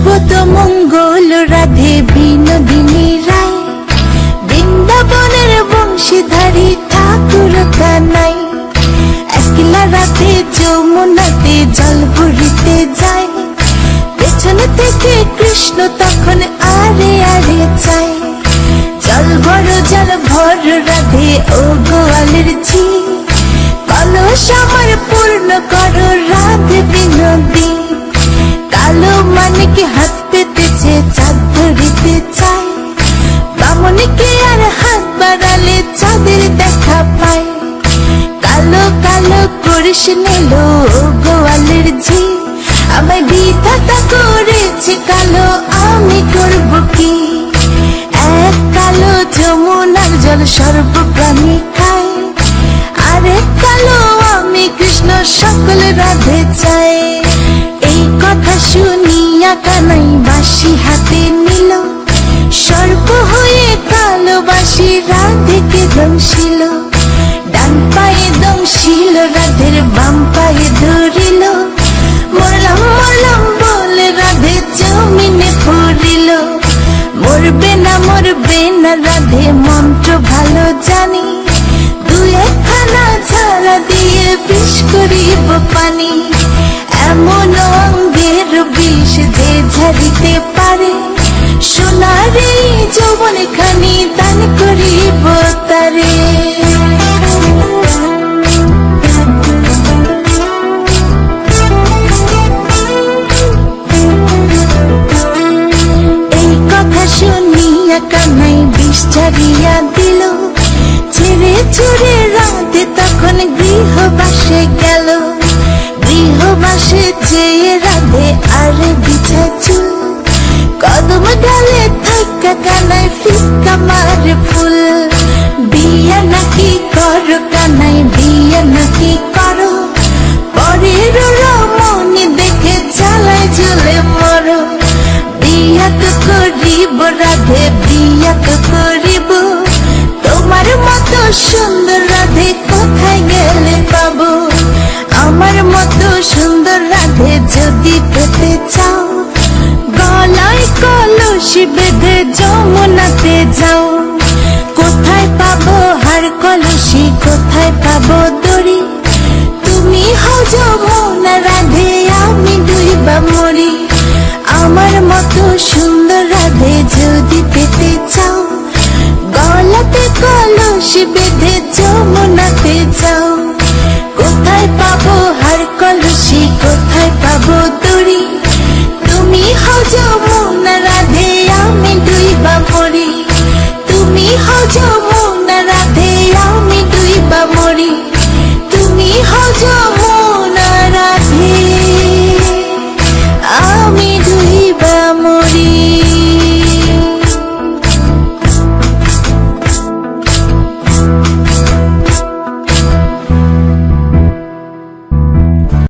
সর্বত মঙ্গল রাধে বিনোদিনী রায়, বৃন্দাবনের বংশীধারী ঠাকুর কানাই। একলা রাতে যমুনাতে জল ভরিতে যায়, পেছন থেকে কৃষ্ণ তখন আরে আরে চায়। জল ভর রাধে ও গোয়ালের ঝি, কলস আমার পূর্ণ করো রাধে বিনোদী। কালো মানিক হাত পেতেছে চাঁদ ধরিতে চায়, বামনিকে আর হাত বাড়ালে চাঁদের দেখা পায়। কালো কালো করিস নিল গোয়ালের ঝি, আমায় বিধাতা করেছে কালো, আমি করব কি? এক কালো যমুনার জল সর্বপ্রাণী খায়, আরেক কালো আমি কৃষ্ণ সকল রাধে চাই। এই কথা শুনিয়া কানাই বাঁশি হাতে নিল, সর্প হয়ে কালো বাঁশি রাধেকে দংশিল। ডান পায়ে দংশিল রাধের, বাম পায়ে ধরিল, মরলাম মরলাম বলে রাধে জমিনে পড়িল। মরবে না রাধে মন্ত্র ভালো জানি, দুই একখানা ঝাড়া দিয়ে বিষ করিব পানি। এমন অঙ্গের বিষ যে ঝাড়িতে পারে, সোনার এই যৌবন খানি দান করিব তারে। এই কথা শুনিয়া কানাই বিষ ঝাড়িয়া দিল, ছেড়ে ছুড়ে রাধে তখন গৃহবাসে গেল। গৃহবাসে যেয়ে রাধে আর বিছায় চুল, কদম ডালে থাকা কানাই ফিক্কা মারে ফুল। বিয়া নাকি করো কানাই, বিয়া নাকি করো, পরের রমণী দেখে জ্বালায় জ্বলে মরো। বিয়া তো করিব রাধে, বিয়া তো করিব, তোমার মতো সুন্দর রাধে কোথায় গেলে পাবো? আমার মতো সুন্দর রাধে যদি পেতে চাও, গলায় কলসি বেঁধে যমুনাতে যাও। কোথায় পাবো হার কলসি, কোথায় পাবো দড়ি? তুমি হও যমুনা রাধে, আমি ডুইবা মরি। আমার মতো সুন্দর রাধে যদি পেতে চাও, গলাতে কলসি বেঁধে যমুনাতে যাও। কোথায় পাবো হার কলসি, কোথায় পাবো দড়ি? তুমি হও